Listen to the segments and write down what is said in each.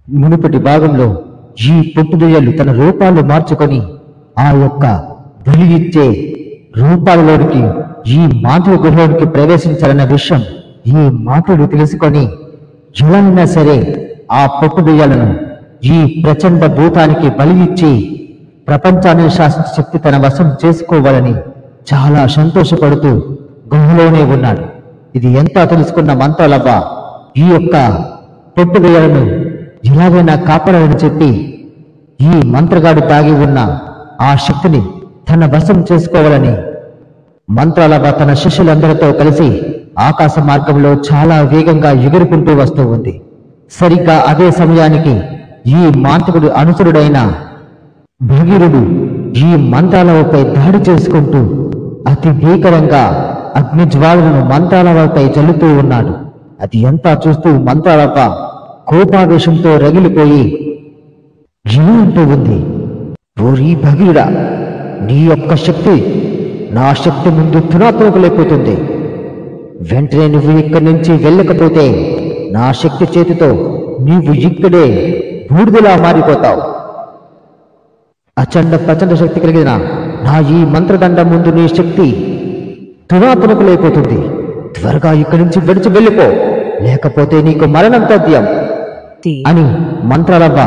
మునుపటి భాగంలో ఈ పొట్టుదయ్యాలు తన రూపాలు మార్చుకొని ఆ యొక్క బలి ఇచ్చే రూపాలలోనికి ఈ మాంత్రిక గృహలోనికి ప్రవేశించాలన్న విషయం ఈ మాంత్రుడు తెలుసుకొని ఎలానైనా సరే ఆ పొట్టుదయ్యాలను ఈ ప్రచండ భూతానికి బలి ఇచ్చి ప్రపంచాన్ని శాసించే శక్తి తన వశం చేసుకోవాలని చాలా సంతోషపడుతూ గుహలోనే ఉన్నాడు. ఇది ఎంత తెలుసుకున్న మంత్రాలవ్వ ఈ యొక్క పొట్టుదయ్యాలను ఎలాగైనా కాపాడాలని చెప్పి ఈ మంత్రగాడు దాగి ఉన్న ఆ శక్తిని తన వశం చేసుకోవాలని మంత్రాలవ్వ తన శిష్యులందరితో కలిసి ఆకాశ మార్గంలో చాలా వేగంగా ఎగురుకుంటూ వస్తూ ఉంది. సరిగ్గా అదే సమయానికి ఈ మాంత్రికుడు అనుచరుడైన భగీరుడు ఈ మంత్రాలవపై దాడి చేసుకుంటూ అతి భీకరంగా అగ్నిజ్వాలను మంత్రాలవపై చల్లుతూ ఉన్నాడు. అది అంతా చూస్తూ మంత్రాలవ్వ కోపావేశంతో రగిలిపోయి ఇలా అంటూ ఉంది, ఓరి భగీరుడా, నీ యొక్క శక్తి నా శక్తి ముందు తునాతునకలేకపోతుంది. వెంటనే నువ్వు ఇక్కడి నుంచి వెళ్ళకపోతే నా శక్తి చేతితో నీవు ఇక్కడే బూడిదలా మారిపోతావు. అచండ ప్రచండ శక్తి కలిగిన నా ఈ మంత్రదండ ముందు నీ శక్తి తునాతునకలైపోతుంది. త్వరగా ఇక్కడి నుంచి విడిచి వెళ్ళిపో, లేకపోతే నీకు మరణం తథ్యం అని మంత్రాలవ్వ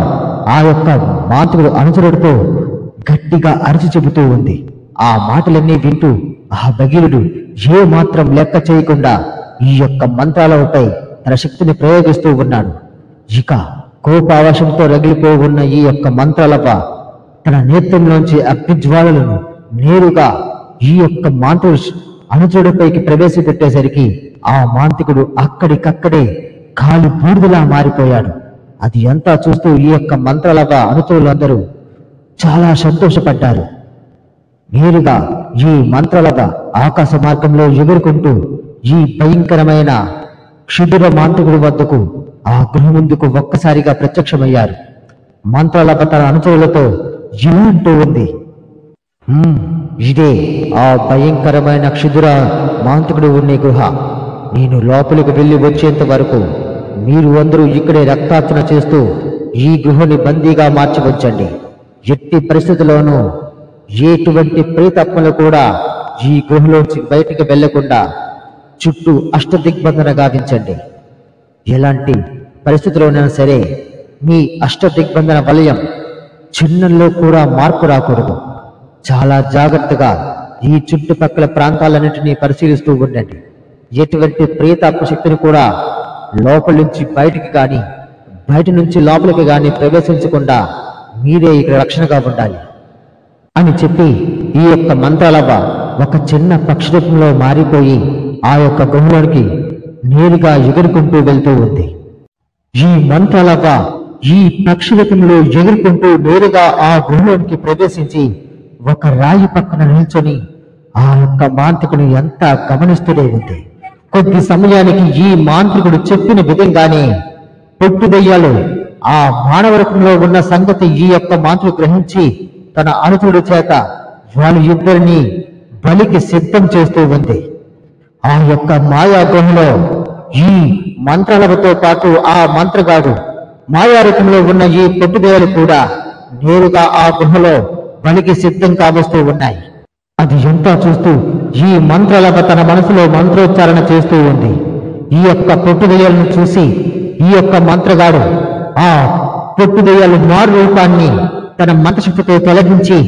ఆ యొక్క మాంత్రుడు అనుచరుడితో గట్టిగా అరిచి చెబుతూ ఉంది. ఆ మాటలన్నీ వింటూ ఆ భగీరుడు ఏ మాత్రం లెక్క చేయకుండా ఈ యొక్క మంత్రాలపై తన శక్తిని ప్రయోగిస్తూ ఉన్నాడు. ఇక కోపావశంతో రగిలిపో ఉన్న ఈ యొక్క మంత్రాలవ్వ తన నేత్రంలోంచి అగ్నిజ్వాలలను నేరుగా ఈ యొక్క మాంత్రుడు అనుచరుడిపైకి ప్రవేశపెట్టేసరికి ఆ మాంత్రికుడు అక్కడికక్కడే కాలి బూడిదలా మారిపోయాడు. అది అంతా చూస్తూ ఈ యొక్క మంత్రాలవ్వ అనుచరులందరూ చాలా సంతోషపడ్డారు. నేరుగా ఈ మంత్రాలవ్వ ఆకాశ మార్గంలో ఎగురుకుంటూ ఈ భయంకరమైన క్షుద్ర మాంత్రికుడి వద్దకు ఆ గృహ ముందుకు ఒక్కసారిగా ప్రత్యక్షమయ్యారు. మంత్రాలవ్వ తన అనుచరులతో ఇలా అంటూ ఉంది, ఇదే ఆ భయంకరమైన క్షుద్ర మాంత్రికుడు ఉండే గృహ. నేను లోపలికి వెళ్ళి వచ్చేంత వరకు మీరు అందరూ ఇక్కడే రక్తార్చన చేస్తూ ఈ గృహని బందీగా మార్చి ఉంచండి. ఎట్టి పరిస్థితుల్లోనూ ఎటువంటి ప్రేతాత్మలు కూడా ఈ గృహలోంచి బయటికి వెళ్లకుండా చుట్టూ అష్టదిగ్బంధన గావించండి. ఎలాంటి పరిస్థితుల్లోనైనా సరే మీ అష్టదిగ్బంధన వలయం చిన్నంలో కూడా మార్పు రాకూడదు. చాలా జాగ్రత్తగా ఈ చుట్టుపక్కల ప్రాంతాలన్నింటినీ పరిశీలిస్తూ ఉండండి. ఎటువంటి ప్రేతాత్మ శక్తిని కూడా లోపలి నుంచి బయటికి కానీ బయట నుంచి లోపలికి కానీ ప్రవేశించకుండా మీరే ఇక్కడ రక్షణగా ఉండాలి అని చెప్పి ఈ యొక్క మంత్రాలవ్వ ఒక చిన్న పక్షి రూపంలో మారిపోయి ఆ యొక్క గుహలోనికి నేరుగా ఎగురుకుంటూ వెళ్తూ ఉంది. ఈ మంత్రాలవ్వ ఈ పక్షి రూపంలో ఎగురుకుంటూ నేరుగా ఆ గుహలోనికి ప్రవేశించి ఒక రాయి పక్కన నిల్చొని ఆ యొక్క మాంత్రికుని ఎంత గమనిస్తూనే ఉంది. కొద్ది సమయానికి ఈ మాంత్రికుడు చెప్పిన విధంగానే పొట్టుదయ్యాలు ఆ మానవ రూపంలో ఉన్న సంగతి ఈ యొక్క మాంత్రికుడు గ్రహించి తన అనుచరుడి చేత వాళ్ళ ఇద్దరిని బలికి సిద్ధం చేస్తూ ఉంది. ఆ యొక్క మాయా గుహలో ఈ మంత్రాలతో పాటు ఆ మంత్రగాడు మాయా రూపంలో ఉన్న ఈ పొట్టుదయ్యాలు కూడా నేరుగా ఆ గుహలో బలికి సిద్ధం కావస్తూ ఉన్నాయి. అది ఎంతో చూస్తూ ఈ మంత్రాలవ్వ తన మనసులో మంత్రోచ్చారణ చేస్తూ ఉంది. ఈ యొక్క పొట్టుదయ్యాలను చూసి ఈ యొక్క మంత్రగాడు ఆ పొట్టుదయ్యాలు మారు రూపాన్ని తన మంత్రశక్తితో తొలగించి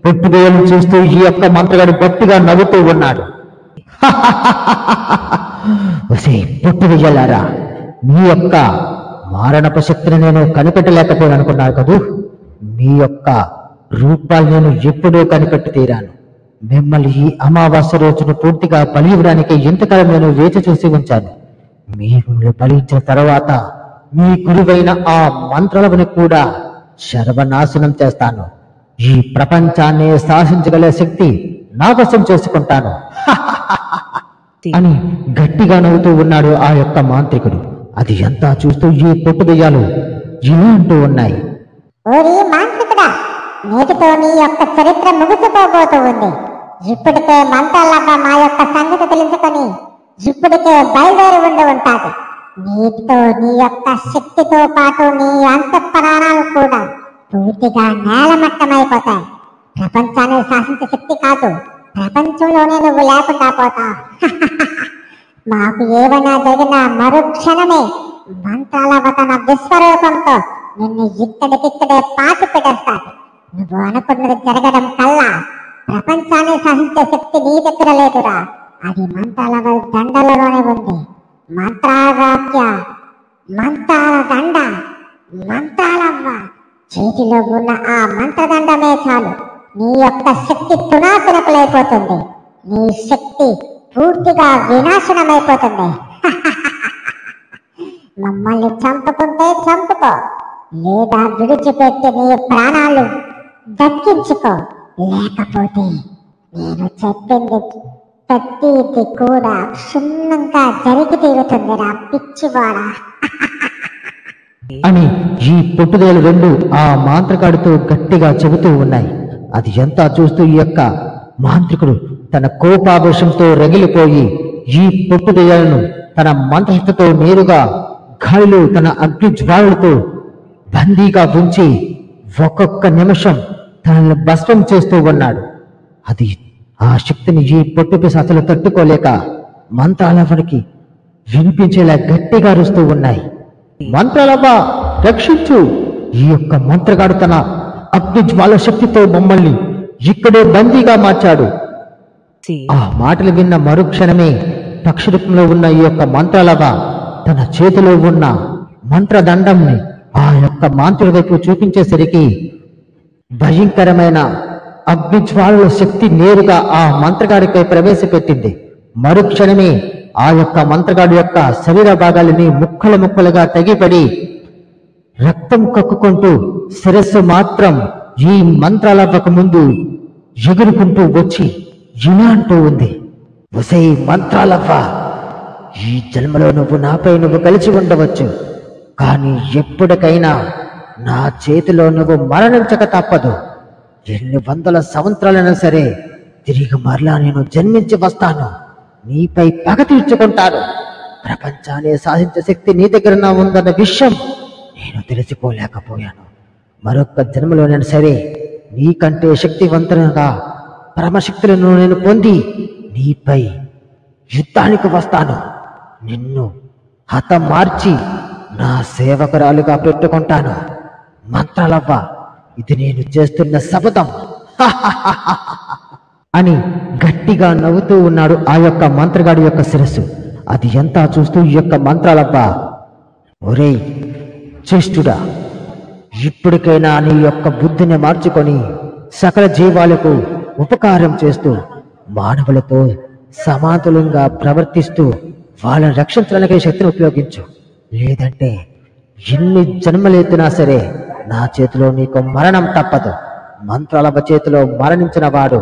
పొట్టుదయ్యాలను చూస్తూ ఈ యొక్క మంత్రగాడు గట్టిగా నవ్వుతూ ఉన్నాడు. ఒసే పొట్టుదయ్యాలారా, మీ యొక్క మారణపు శక్తిని నేను కనిపెట్టలేకపోయాను అనుకున్నారు కదూ. మీ యొక్క రూపాలు నేను ఎప్పుడూ కనిపెట్టి తీరాను. మిమ్మల్ని ఈ అమావాస్య రోజును పూర్తిగా బలి ఇవ్వడానికి ఎంతకాలం నేను వేచి చూసి ఉంచాను. మిమ్మల్ని బలించిన తర్వాత మీ గురువైన ఆ మంత్రాలను కూడా సర్వనాశనం చేస్తాను. ఈ ప్రపంచాన్ని శాసించగల శక్తి నా వశం చేసుకుంటాను అని గట్టిగా నవ్వుతూ ఉన్నాడు ఆ యొక్క మాంత్రికుడు. అది అంతా చూస్తూ ఈ పొట్టుదయ్యాలు ఇలా అంటూ ఉన్నాయి, ఓరి మాంత్రికుడా, నేటితో నీ యొక్క చరిత్ర ముగిసిపోబోతూ ఉంది. ఇప్పటికే మంత్రాలవ్వ మా యొక్క సంగతి తెలుసుకొని ఇప్పటికే బయలుదేరి ఉండి ఉంటాది. నీటితో నీ యొక్క శక్తితో పాటు నీ అంతఃప్రాణాలు కూడా పూర్తిగా నేలమట్టమైపోతాయి. ప్రపంచాన్ని శాసించే శక్తి కాదు, ప్రపంచంలోనే నువ్వు లేకుండా పోతావు. మాకు ఏమైనా జరిగిన మరుక్షణమే మంత్రాల తన విశ్వరూపంతో నిన్ను ఇక్కడికిక్కడే పాతి పెట్టేస్తాడు. నువ్వు అనుకున్నది జరగడం కల్లా ప్రపంచాన్ని శాసించే శక్తి నీ దగ్గర లేదురా, అది మంత్రాల దండలలోనే ఉంది. మంత్రారాజ్య, మంత్రాల దండ, మంత్రాలవ్వ చేతిలో ఉన్న ఆ మంత్రదండమే చాలు నీ యొక్క శక్తి తునాతునకులైపోతుంది. నీ శక్తి పూర్తిగా వినాశనమైపోతుంది. మమ్మల్ని చంపుకుంటే చంపుకో, లేదా విడిచిపెట్టి నీ ప్రాణాలు దక్కించుకో, లేకపోతే నేను చెప్పింది ప్రతిది కూడా క్షుణ్ణంగా జరిగి తీరుతుందిరా పిచ్చివాడా. అని ఈ పొట్టుదల రెండు ఆ మాంత్రగాడితో గట్టిగా చెబుతూ ఉన్నాయి. అది ఎంతా చూస్తూ ఈ యొక్క మాంత్రికుడు తన కోపావేశంతో రగిలిపోయి ఈ పొట్టుదలను తన మంత్రశక్తితో నేరుగా గాలిలో తన అగ్ని జ్వాలలతో బందీగా ఉంచి ఒక్కొక్క నిమిషం తనని భస్మం చేస్తూ ఉన్నాడు. అది ఆ శక్తిని ఈ పొట్టు పిశాచాలు తట్టుకోలేక మంత్రాలవనికి వినిపించేలా గట్టిగా అరుస్తూ ఉన్నాయి. మంత్రాలవ్వ రక్షించు, ఈ యొక్క మంత్రగాడు తన అగ్ని జ్వాల శక్తితో మమ్మల్ని ఇక్కడే బందీగా మార్చాడు. ఆ మాటలు విన్న మరుక్షణమే పక్షరూపంలో ఉన్న ఈ యొక్క మంత్రాలవ్వ తన చేతిలో ఉన్న మంత్రదండంని ఆ యొక్క మాంత్రుల వైపు చూపించేసరికి భయంకరమైన అగ్నిజ్వాలల శక్తి నేరుగా ఆ మంత్రగాడిపై ప్రవేశపెట్టింది. మరుక్షణమే ఆ యొక్క మంత్రగాడి యొక్క శరీర భాగాలని ముక్కలు ముక్కలుగా తెగిపడి రక్తం కక్కుకుంటూ శిరస్సు మాత్రం ఈ మంత్రాలవ్వకు ముందు ఎగురుకుంటూ వచ్చి ఇలా అంటూ ఉంది, ఒసై మంత్రాలవ్వ, ఈ జన్మలో నువ్వు కలిసి ఉండవచ్చు, కానీ ఎప్పటికైనా నా చేతిలో నువ్వు మరణించక తప్పదు. ఎన్ని వందల సంవత్సరాలైనా సరే తిరిగి మరలా నేను జన్మించి వస్తాను, నీపై పగ తీర్చుకుంటాను. ప్రపంచాన్ని సాధించే శక్తి నీ దగ్గర ఉందన్న విషయం నేను తెలుసుకోలేకపోయాను. మరొక జన్మలోనైనా సరే నీకంటే శక్తివంతంగా పరమశక్తులను నేను పొంది నీపై యుద్ధానికి వస్తాను. నిన్ను హతమార్చి నా సేవకురాలుగా పెట్టుకుంటాను. మంత్రాలవ్వ, ఇది నేను చేస్తున్న శపథం అని గట్టిగా నవ్వుతూ ఉన్నాడు ఆ యొక్క మంత్రగాడి యొక్క శిరస్సు. అది ఎంతా చూస్తూ ఈ యొక్క మంత్రాలవ్వ, ఒరేయ్ శ్రేష్ఠుడా, ఇప్పటికైనా నీ యొక్క బుద్ధిని మార్చుకొని సకల జీవాలకు ఉపకారం చేస్తూ మానవులతో సమాతులంగా ప్రవర్తిస్తూ వాళ్ళని రక్షించడానికి శక్తిని ఉపయోగించు, లేదంటే ఎన్ని జన్మలెత్తినా సరే నా చేతిలో నీకు మరణం తప్పదు. మంత్రాలవ్వ చేతిలో మరణించిన వాడు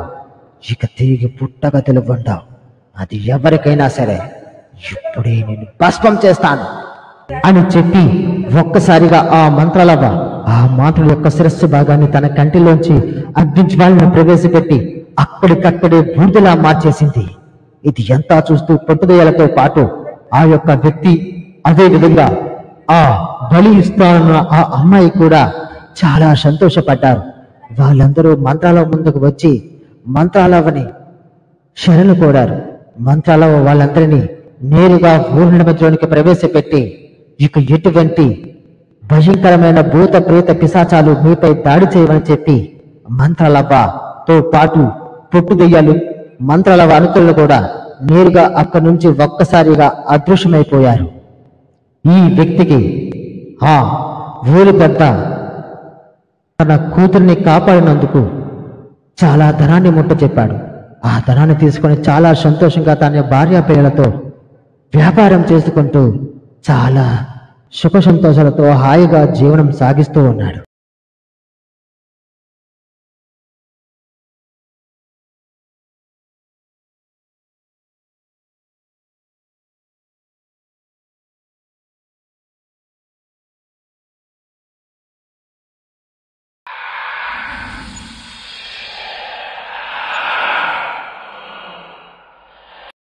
ఇక తిరిగి పుట్టగా తెలుగుంటావు. అది ఎవరికైనా సరే ఇప్పుడే నేను భస్మం చేస్తాను అని చెప్పి ఒక్కసారిగా ఆ మంత్రాలవ్వ ఆ మాంత్రుల యొక్క శిరస్సు భాగాన్ని తన కంటిలోంచి అగ్నిజ్వాలను ప్రవేశపెట్టి అక్కడికక్కడే బూడిదలా మార్చేసింది. ఇది ఎంతా చూస్తూ పట్టుదలతో పాటు ఆ యొక్క వ్యక్తి, అదే విధంగా ఆ బలి ఇస్తానన్న ఆ అమ్మాయి కూడా చాలా సంతోషపడ్డారు. వాళ్ళందరూ మంత్రాల ముందుకు వచ్చి మంత్రాలవ్వని శరణు కోరారు. మంత్రాలవ్వ వాళ్ళందరినీ నేరుగా ఊరిన మధ్యలోనికి ప్రవేశపెట్టి, ఇక ఎటువంటి భయంకరమైన భూత ప్రేత పిశాచాలు మీపై దాడి చేయమని చెప్పి మంత్రాలవ్వతో పాటు పొట్టు దెయ్యాలు మంత్రాలవ్వ అనుచరులు కూడా నేరుగా అక్కడి నుంచి ఒక్కసారిగా అదృశ్యమైపోయారు. ఈ వ్యక్తికి ఆ ఊరి పెద్ద తన కూతుర్ని కాపాడినందుకు చాలా ధనాన్ని ముట్ట చెప్పాడు. ఆ ధనాన్ని తీసుకొని చాలా సంతోషంగా తన భార్య పిల్లలతో వ్యాపారం చేసుకుంటూ చాలా సుఖ సంతోషాలతో హాయిగా జీవనం సాగిస్తూ ఉన్నాడు.